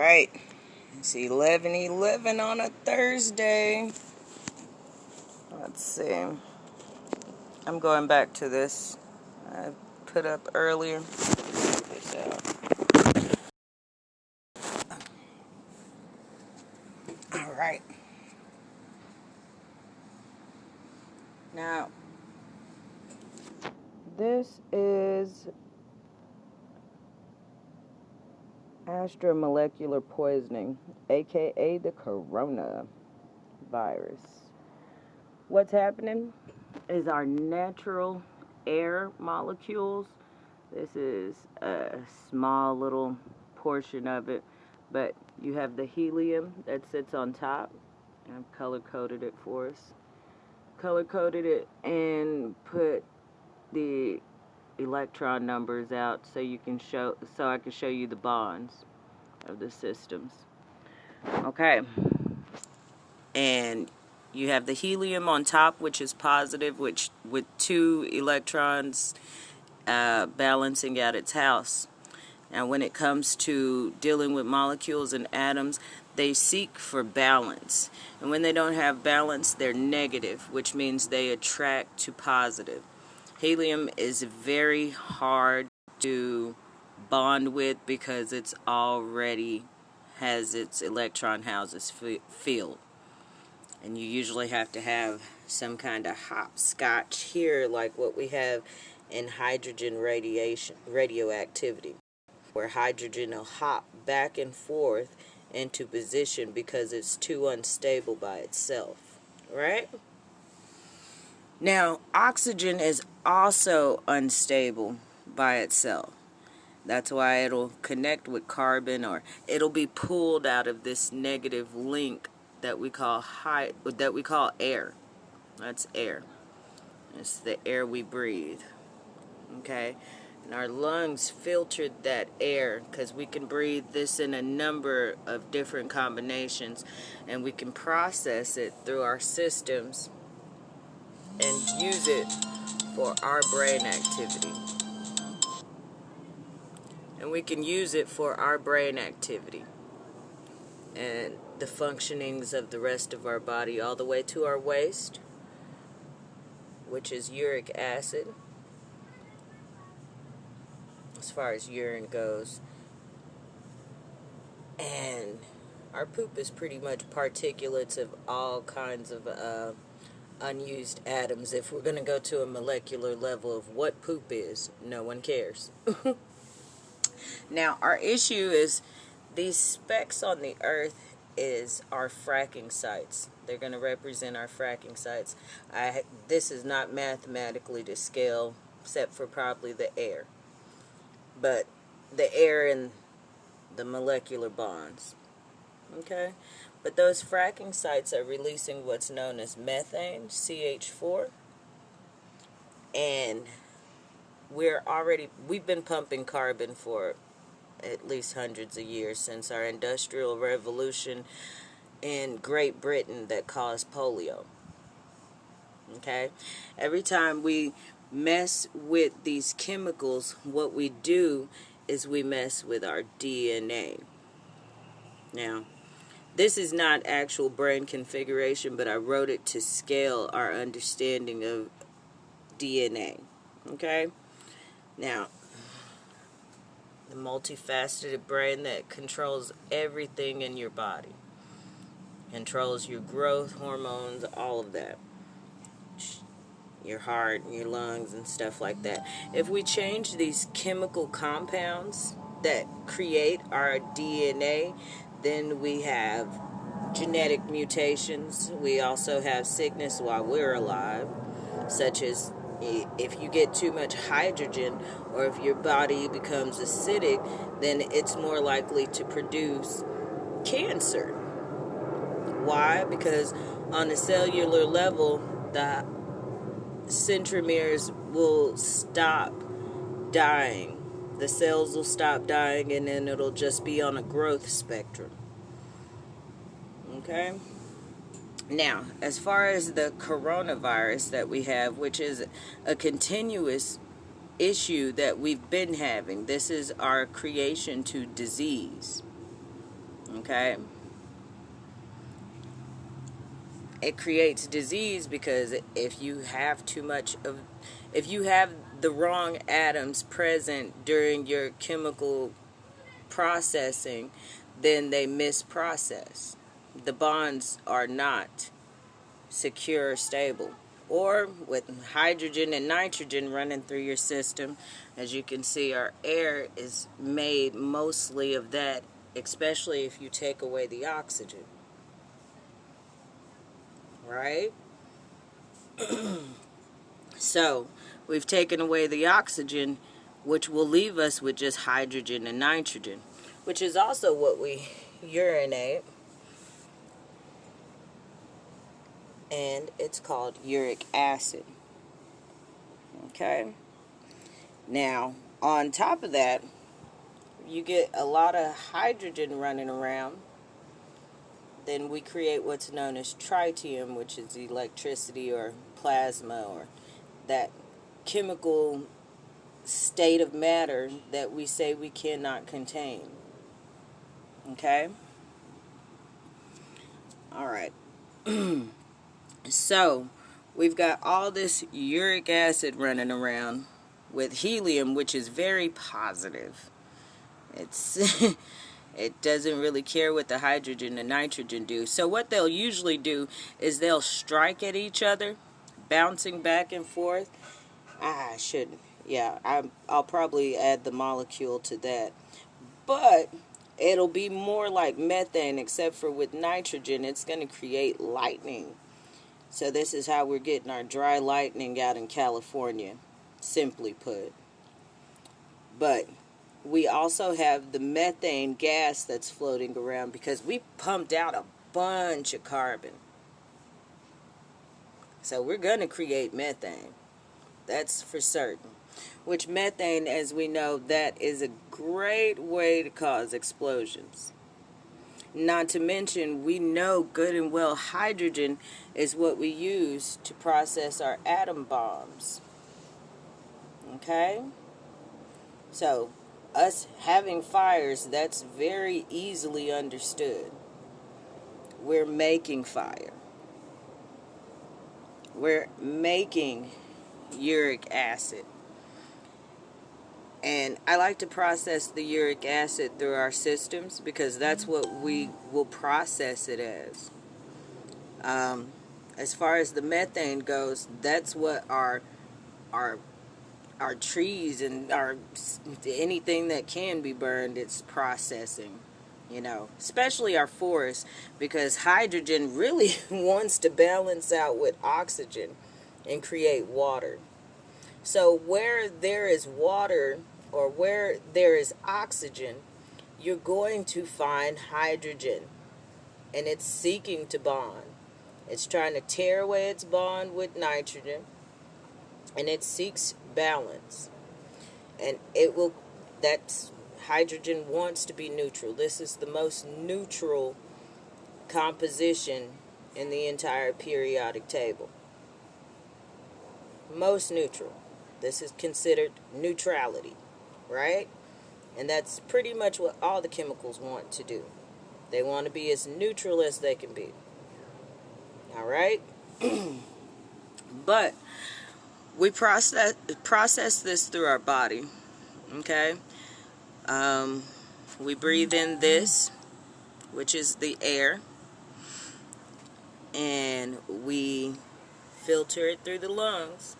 Alright, it's 11:11 on a Thursday. Let's see. I'm going back to this I put up earlier. Check this out. Alright. Now, this is astromolecular poisoning, aka the coronavirus. What's happening is our natural air molecules. This is a small little portion of it, but you have the helium that sits on top. I've color-coded it for us. Color-coded it and put the electron numbers out so I can show you the bonds of the systems. Okay. And you have the helium on top, which is positive, which with 2 electrons balancing out its house. Now, when it comes to dealing with molecules and atoms, they seek for balance. And when they don't have balance, they're negative, which means they attract to positive. Helium is very hard to bond with because it's already has its electron houses filled. And you usually have to have some kind of hopscotch here, like what we have in hydrogen radioactivity, where hydrogen will hop back and forth into position because it's too unstable by itself, right? Now, oxygen is also unstable by itself. That's why it'll connect with carbon, or it'll be pulled out of this negative link that we call air. That's air. It's the air we breathe. Okay? And our lungs filtered that air because we can breathe this in a number of different combinations, and we can process it through our systems and use it for our brain activity. And we can use it for our brain activity and the functionings of the rest of our body, all the way to our waste, which is uric acid, as far as urine goes. And our poop is pretty much particulates of all kinds of unused atoms. If we're going to go to a molecular level of what poop is, no one cares. Now, our issue is these specks on the earth is our fracking sites. They're going to represent our fracking sites. This is not mathematically to scale, except for probably the air. But the air and the molecular bonds. Okay? But those fracking sites are releasing what's known as methane, CH4. And we've been pumping carbon for at least hundreds of years, since our industrial revolution in Great Britain that caused polio. Okay? Every time we mess with these chemicals, what we do is we mess with our DNA. Now, this is not actual brain configuration, but I wrote it to scale our understanding of DNA. Okay? Now, the multifaceted brain that controls everything in your body. Controls your growth, hormones, all of that. Your heart, your lungs, and stuff like that. If we change these chemical compounds that create our DNA, then we have genetic mutations. We also have sickness while we're alive, such as if you get too much hydrogen, or if your body becomes acidic, then it's more likely to produce cancer. Why? Because on a cellular level, the centromeres will stop dying. The cells will stop dying, and then it'll just be on a growth spectrum. Okay? Now, as far as the coronavirus that we have, which is a continuous issue that we've been having, this is our creation to disease. Okay? It creates disease because if you have the wrong atoms present during your chemical processing, then they misprocess. The bonds are not secure or stable. Or with hydrogen and nitrogen running through your system, as you can see, our air is made mostly of that, especially if you take away the oxygen. Right? So, we've taken away the oxygen, which will leave us with just hydrogen and nitrogen, which is also what we urinate, and it's called uric acid. Okay? Now, on top of that, you get a lot of hydrogen running around, then we create what's known as tritium, which is electricity or plasma, or that chemical state of matter that we say we cannot contain. Okay? All right. So, we've got all this uric acid running around with helium, which is very positive. It's it doesn't really care what the hydrogen and nitrogen do. So what they'll usually do is they'll strike at each other, bouncing back and forth. I shouldn't. Yeah, I'll probably add the molecule to that. But it'll be more like methane, except for with nitrogen, it's going to create lightning. So this is how we're getting our dry lightning out in California, simply put. But we also have the methane gas that's floating around because we pumped out a bunch of carbon. So we're going to create methane. That's for certain. Which methane, as we know, that is a great way to cause explosions. Not to mention, we know good and well hydrogen is what we use to process our atom bombs. Okay? So, us having fires, that's very easily understood. We're making fire. We're making uric acid. And I like to process the uric acid through our systems because that's what we will process it as. As far as the methane goes, that's what our trees and our anything that can be burned, it's processing. You know, especially our forests, because hydrogen really wants to balance out with oxygen and create water. So where there is water or where there is oxygen, you're going to find hydrogen, and it's seeking to bond. It's trying to tear away its bond with nitrogen, and it seeks balance. And that's hydrogen wants to be neutral. This is the most neutral composition in the entire periodic table. Most neutral. This is considered neutrality, right? And that's pretty much what all the chemicals want to do. They want to be as neutral as they can be. All right? But we process this through our body. Okay? We breathe in this, which is the air, and we filter it through the lungs,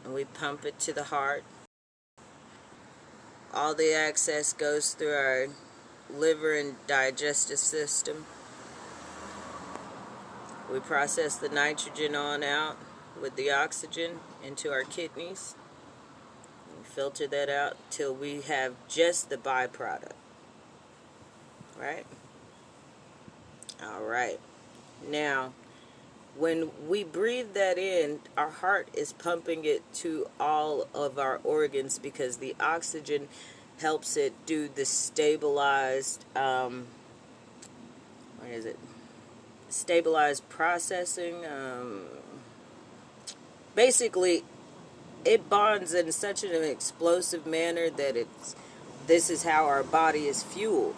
and we pump it to the heart. All the excess goes through our liver and digestive system. We process the nitrogen on out with the oxygen into our kidneys. We filter that out till we have just the byproduct. Right? All right. Now, when we breathe that in, our heart is pumping it to all of our organs because the oxygen helps it do the stabilized, stabilized processing. Basically, it bonds in such an explosive manner that it's this is how our body is fueled.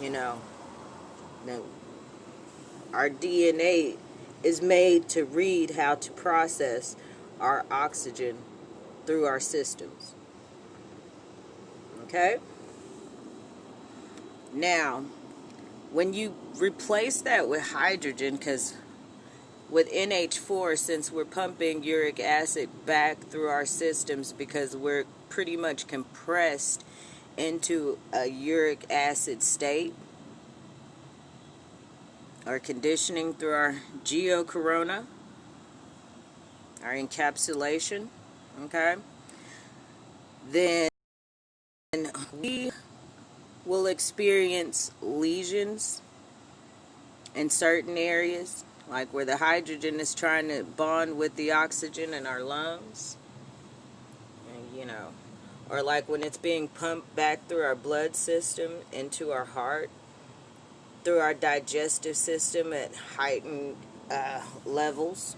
You know, now, our DNA is made to read how to process our oxygen through our systems. Okay? Now, when you replace that with hydrogen, because with NH4, since we're pumping uric acid back through our systems because we're pretty much compressed into a uric acid state, or conditioning through our Geocorona, our encapsulation, okay, then we will experience lesions in certain areas, like where the hydrogen is trying to bond with the oxygen in our lungs, and, or like when it's being pumped back through our blood system into our heart, through our digestive system at heightened levels,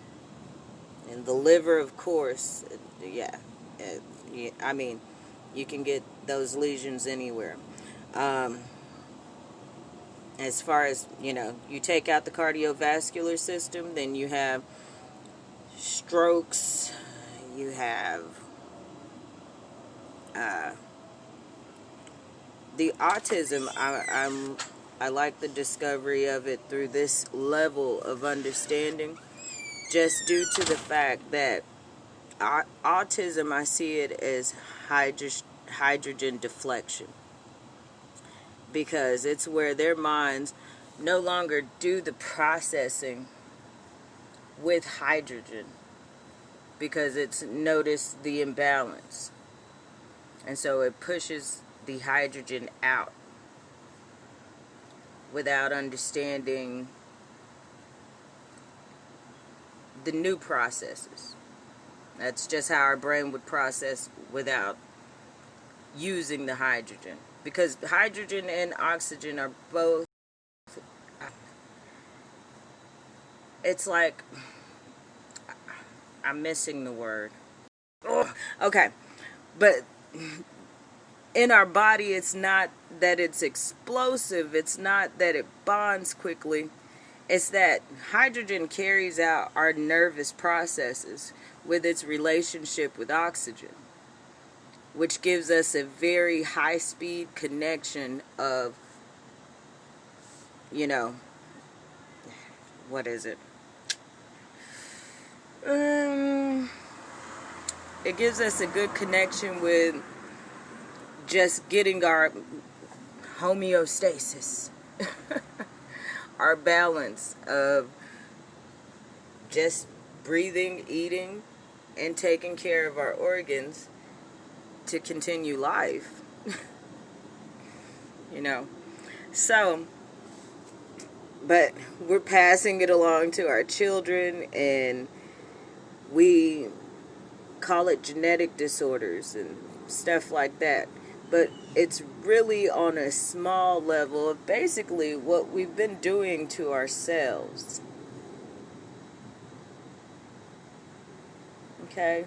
and the liver, of course. I mean, you can get those lesions anywhere. As far as, you take out the cardiovascular system, then you have strokes, you have the autism. I like the discovery of it through this level of understanding, just due to the fact that autism, I see it as hydrogen deflection, because it's where their minds no longer do the processing with hydrogen, because it's noticed the imbalance, and so it pushes the hydrogen out without understanding the new processes. That's just how our brain would process without using the hydrogen, because hydrogen and oxygen are both, it's like, I'm missing the word. Ugh. Okay, but in our body, it's not that it's explosive, it's not that it bonds quickly, it's that hydrogen carries out our nervous processes with its relationship with oxygen, which gives us a very high-speed connection of, what is it? It gives us a good connection with just getting our homeostasis, our balance of just breathing, eating, and taking care of our organs to continue life. So, but we're passing it along to our children, and we call it genetic disorders and stuff like that. But it's really on a small level of basically what we've been doing to ourselves. Okay?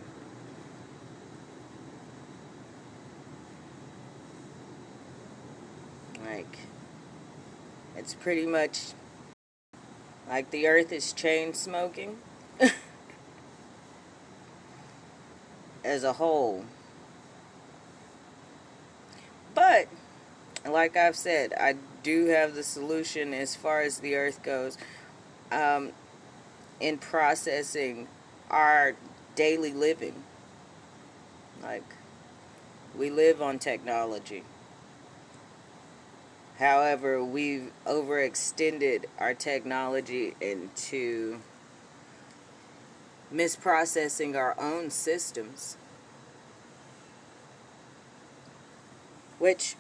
Like, it's pretty much like the earth is chain smoking as a whole. But, like I've said, I do have the solution as far as the earth goes, in processing our daily living. Like, we live on technology. However, we've overextended our technology into misprocessing our own systems, which